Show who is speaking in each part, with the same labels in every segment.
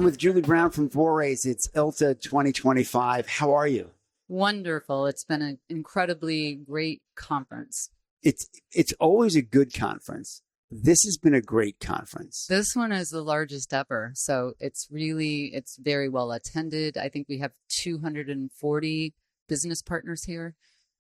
Speaker 1: I'm with Julie Brown from Vorys. It's ILTA 2025. How are you?
Speaker 2: Wonderful. It's been an incredibly great conference.
Speaker 1: It's always a good conference. This has been a great conference.
Speaker 2: This one is the largest ever. So it's very well attended. I think we have 240 business partners here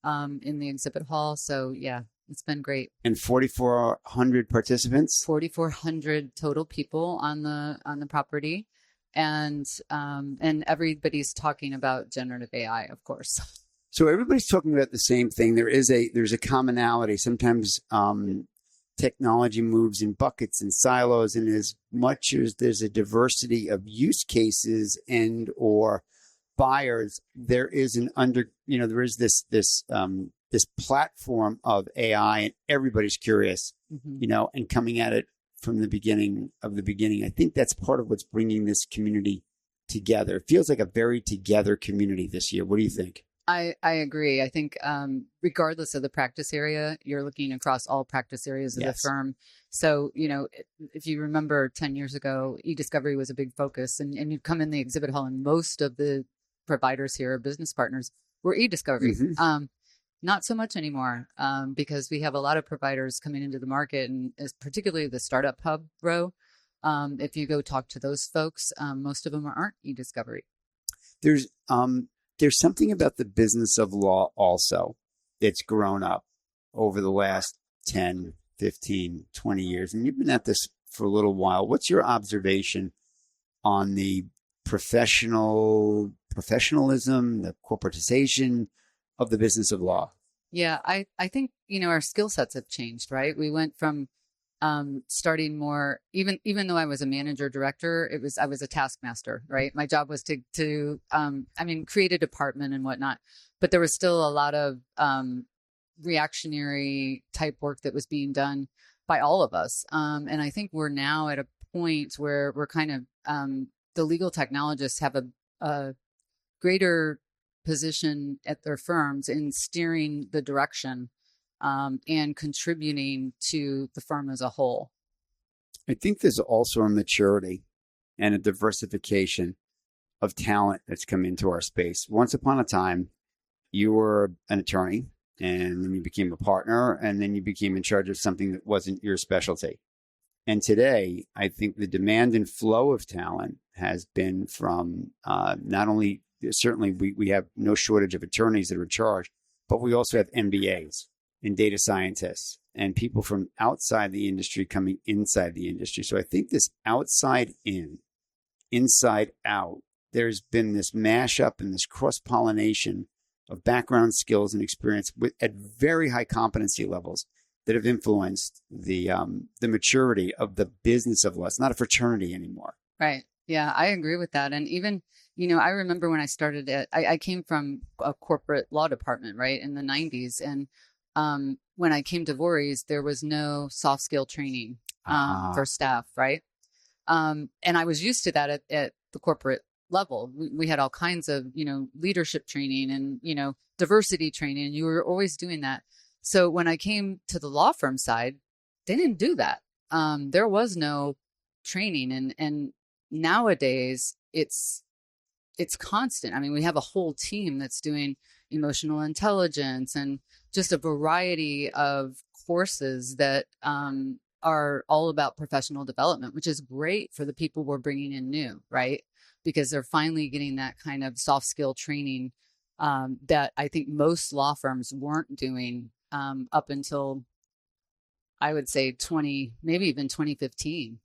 Speaker 2: in the exhibit hall. So yeah, it's been great.
Speaker 1: And 4,400 participants?
Speaker 2: 4,400 total people on the property. And everybody's talking about generative AI, of course.
Speaker 1: So everybody's talking about the same thing. There's a commonality. Sometimes technology moves in buckets and silos, and as much as there's a diversity of use cases and or buyers, there is this platform of AI, and everybody's curious, and coming at it from the beginning. I think that's part of what's bringing this community together. It feels like a very together community this year. What do you think?
Speaker 2: I agree. I think regardless of the practice area, you're looking across all practice areas of the firm. So, if you remember 10 years ago, eDiscovery was a big focus, and you'd come in the exhibit hall and most of the providers here, business partners, were eDiscovery. Mm-hmm. Not so much anymore because we have a lot of providers coming into the market, and particularly the startup hub row. If you go talk to those folks, most of them aren't eDiscovery.
Speaker 1: There's something about the business of law also that's grown up over the last 10, 15, 20 years. And you've been at this for a little while. What's your observation on the professionalism, the corporatization of the business of law?
Speaker 2: Yeah, I think, our skill sets have changed, right? We went from starting more, even though I was a manager director, I was a taskmaster, right? My job was to create a department and whatnot, but there was still a lot of reactionary type work that was being done by all of us. And I think we're now at a point where we're kind of, the legal technologists have a greater position at their firms in steering the direction and contributing to the firm as a whole.
Speaker 1: I think there's also a maturity and a diversification of talent that's come into our space. Once upon a time, you were an attorney, and then you became a partner, and then you became in charge of something that wasn't your specialty. And today, I think the demand and flow of talent has been from not only, certainly we have no shortage of attorneys that are in charge, but we also have MBAs and data scientists and people from outside the industry coming inside the industry. So I think this outside in, inside out, there's been this mashup and this cross-pollination of background, skills, and experience at very high competency levels that have influenced the maturity of the business of law. It's not a fraternity anymore.
Speaker 2: Right. Yeah, I agree with that. And even, I remember when I started I came from a corporate law department, right, in the 90s. And when I came to Vorys, there was no soft skill training for staff, right? And I was used to that at the corporate level. We had all kinds of, leadership training and, diversity training. And you were always doing that. So when I came to the law firm side, they didn't do that. There was no training. And nowadays it's constant. I mean, we have a whole team that's doing emotional intelligence and just a variety of courses that are all about professional development, which is great for the people we're bringing in new, right? Because they're finally getting that kind of soft skill training that I think most law firms weren't doing up until, I would say, maybe even 2015.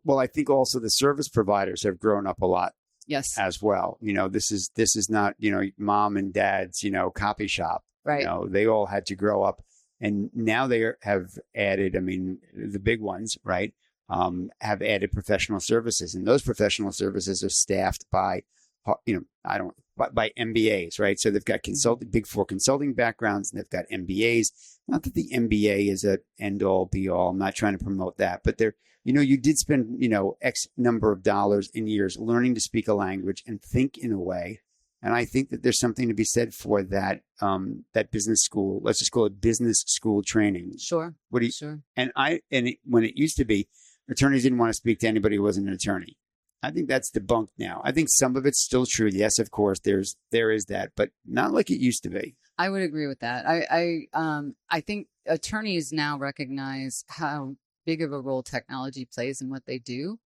Speaker 1: Well, I think also the service providers have grown up a lot.
Speaker 2: Yes.
Speaker 1: As well. This is not, mom and dad's, copy shop.
Speaker 2: Right.
Speaker 1: They all had to grow up, and now they have added, the big ones, right, have added professional services, and those professional services are staffed by, by MBAs, right? So they've got Big Four consulting backgrounds, and they've got MBAs. Not that the MBA is an end all be all. I'm not trying to promote that, but they're, you did spend, X number of dollars in years learning to speak a language and think in a way. And I think that there's something to be said for that, that business school, let's just call it business school training.
Speaker 2: Sure.
Speaker 1: Sure. When it used to be, attorneys didn't want to speak to anybody who wasn't an attorney. I think that's debunked now. I think some of it's still true. Yes, of course, there is that, but not like it used to be.
Speaker 2: I would agree with that. I think attorneys now recognize how big of a role technology plays in what they do.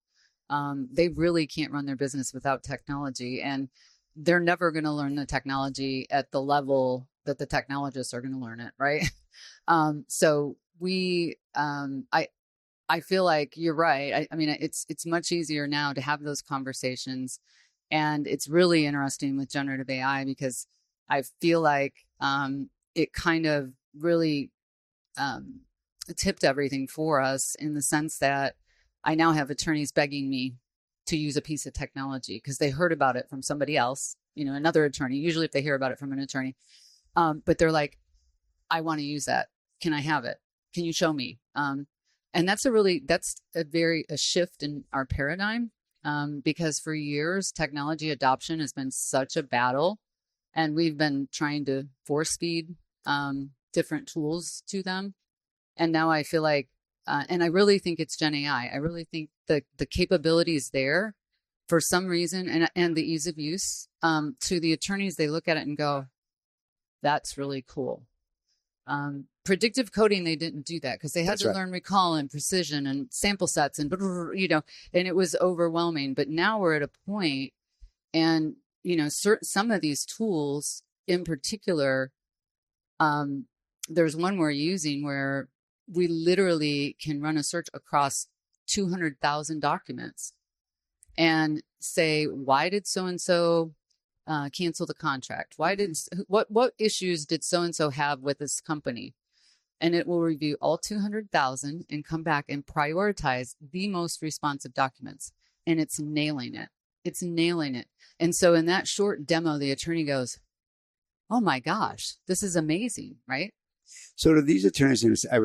Speaker 2: They really can't run their business without technology, and they're never going to learn the technology at the level that the technologists are going to learn it, right? So I feel like you're right. I mean, it's much easier now to have those conversations, and it's really interesting with generative AI because I feel like it kind of really tipped everything for us in the sense that I now have attorneys begging me to use a piece of technology because they heard about it from somebody else, another attorney, usually if they hear about it from an attorney. But they're like, I want to use that. Can I have it? Can you show me? And that's a shift in our paradigm because for years, technology adoption has been such a battle, and we've been trying to force feed different tools to them. And now I feel like, and I really think it's GenAI. I really think the capability is there for some reason, and the ease of use. To the attorneys, they look at it and go, that's really cool. Predictive coding, they didn't do that because they had to learn recall and precision and sample sets and it was overwhelming. But now we're at a point, and some of these tools in particular, there's one we're using where we literally can run a search across 200,000 documents and say, why did so-and-so cancel the contract? What issues did so-and-so have with this company? And it will review all 200,000 and come back and prioritize the most responsive documents. And it's nailing it. It's nailing it. And so in that short demo, the attorney goes, oh my gosh, this is amazing, right?
Speaker 1: So to these attorneys, I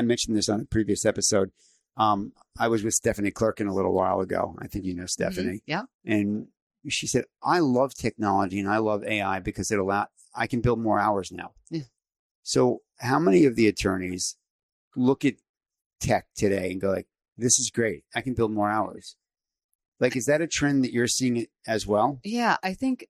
Speaker 1: mentioned this on a previous episode. I was with Stephanie Clerkin a little while ago. I think you know Stephanie.
Speaker 2: Mm-hmm. Yeah.
Speaker 1: And she said, I love technology and I love AI because I can build more hours now.
Speaker 2: Yeah.
Speaker 1: So how many of the attorneys look at tech today and go like, this is great. I can build more hours. Like, is that a trend that you're seeing as well?
Speaker 2: Yeah, I think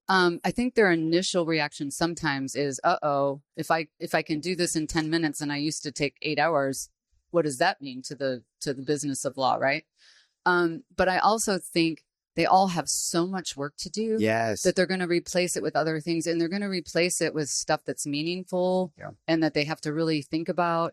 Speaker 2: their initial reaction sometimes is, if I can do this in 10 minutes and I used to take 8 hours, what does that mean to the business of law, right? But I also think they all have so much work to do that they're going to replace it with other things, and they're going to replace it with stuff that's meaningful and that they have to really think about.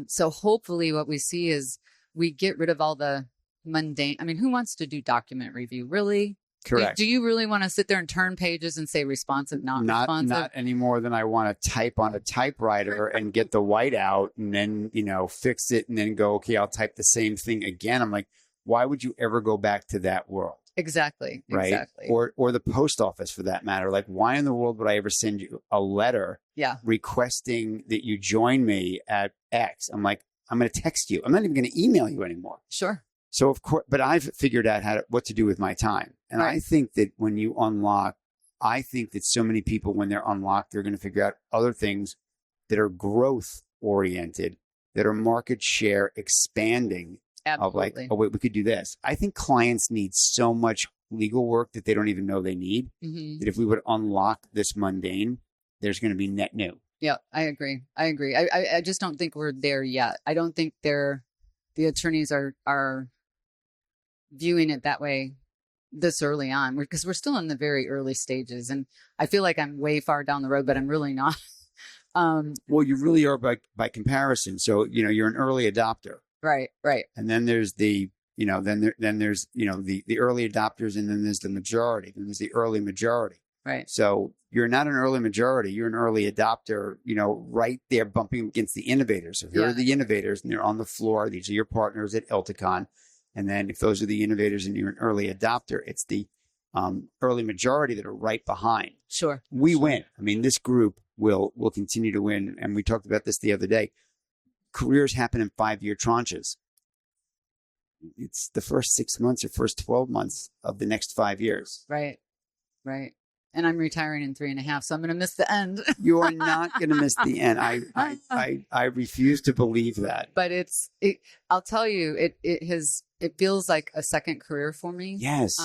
Speaker 2: So hopefully what we see is we get rid of all the mundane. I mean, who wants to do document review? Really?
Speaker 1: Correct.
Speaker 2: Do you really want to sit there and turn pages and say responsive, not responsive?
Speaker 1: Not any more than I want to type on a typewriter and get the white out and then, fix it and then go, okay, I'll type the same thing again. I'm like, why would you ever go back to that world?
Speaker 2: Exactly.
Speaker 1: Right.
Speaker 2: Exactly.
Speaker 1: Or the post office for that matter. Like, why in the world would I ever send you a letter requesting that you join me at X? I'm like, I'm going to text you. I'm not even going to email you anymore.
Speaker 2: Sure.
Speaker 1: So of course, but I've figured out what to do with my time. And I think that when you unlock, I think that so many people, when they're unlocked, they're going to figure out other things that are growth oriented, that are market share expanding.
Speaker 2: Absolutely.
Speaker 1: Of like, oh wait, we could do this. I think clients need so much legal work that they don't even know they need. Mm-hmm. That if we would unlock this mundane, there's going to be net new.
Speaker 2: Yeah, I agree. I just don't think we're there yet. I don't think the attorneys are viewing it that way this early on, because we're still in the very early stages. And I feel like I'm way far down the road, but I'm really not.
Speaker 1: Well, you really are by comparison. So, you're an early adopter.
Speaker 2: Right.
Speaker 1: And then there's the there's the early adopters, and then there's the majority. Then there's the early majority.
Speaker 2: Right.
Speaker 1: So you're not an early majority. You're an early adopter, right there bumping against the innovators. So here are the innovators, and they're on the floor. These are your partners at ILTACON. And then if those are the innovators and you're an early adopter, it's the early majority that are right behind.
Speaker 2: Sure.
Speaker 1: We win. I mean, this group will continue to win. And we talked about this the other day. Careers happen in 5-year tranches. It's the first 6 months or first 12 months of the next 5 years.
Speaker 2: Right. And I'm retiring in 3.5, so I'm going to miss the end.
Speaker 1: You are not going to miss the end. I refuse to believe that.
Speaker 2: But I'll tell you, it has it feels like a second career for me.
Speaker 1: Yes.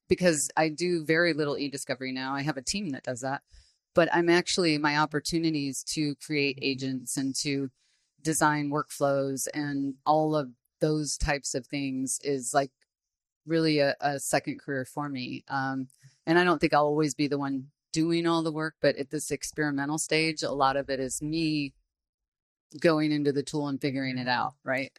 Speaker 2: Because I do very little eDiscovery now. I have a team that does that, but my opportunities to create agents and to design workflows and all of those types of things is like really a second career for me. And I don't think I'll always be the one doing all the work, but at this experimental stage, a lot of it is me going into the tool and figuring it out. Right.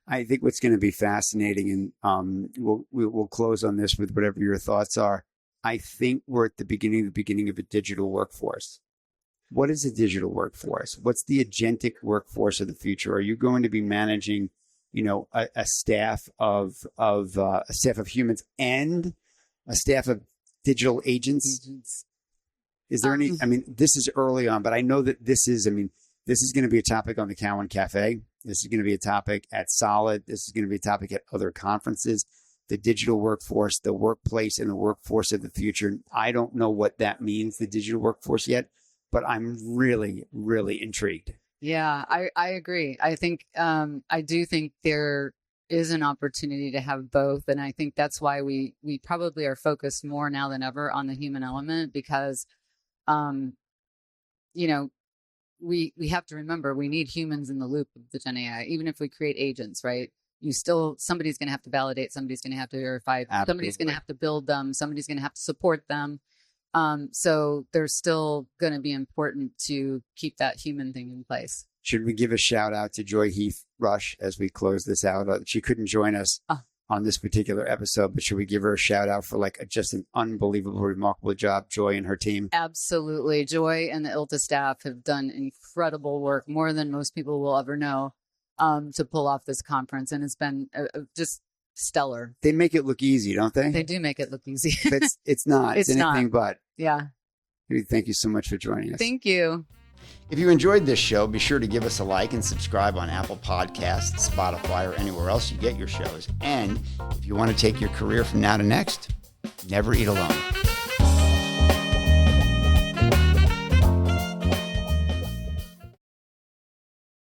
Speaker 1: I think what's going to be fascinating, and we'll close on this with whatever your thoughts are. I think we're at the beginning of a digital workforce. What is a digital workforce? What's the agentic workforce of the future? Are you going to be managing, a staff of humans and a staff of digital agents? Is there any? I mean, this is early on, but I know that this is going to be a topic on the Cowen Cafe. This is going to be a topic at Solid. This is going to be a topic at other conferences. The digital workforce, the workplace, and the workforce of the future. I don't know what that means, the digital workforce, yet, but I'm really, really intrigued.
Speaker 2: Yeah, I agree. I think I do think there is an opportunity to have both, and I think that's why we probably are focused more now than ever on the human element, because we have to remember we need humans in the loop of the GenAI, even if we create agents, right? Somebody's going to have to validate, somebody's going to have to verify,
Speaker 1: Absolutely.
Speaker 2: Somebody's going to have to build them, somebody's going to have to support them. So they're still going to be important to keep that human thing in place.
Speaker 1: Should we give a shout out to Joy Heath Rush as we close this out? She couldn't join us on this particular episode, but should we give her a shout out for just an unbelievable, remarkable job, Joy and her team? Absolutely.
Speaker 2: Joy and the ILTA staff have done incredible work, more than most people will ever know, to pull off this conference. And it's been just stellar.
Speaker 1: They make it look easy, don't they?
Speaker 2: They do make it look easy.
Speaker 1: It's not. It's anything but.
Speaker 2: Yeah.
Speaker 1: Thank you so much for joining us.
Speaker 2: Thank you.
Speaker 1: If you enjoyed this show, be sure to give us a like and subscribe on Apple Podcasts, Spotify, or anywhere else you get your shows. And if you want to take your career from now to next, never eat alone.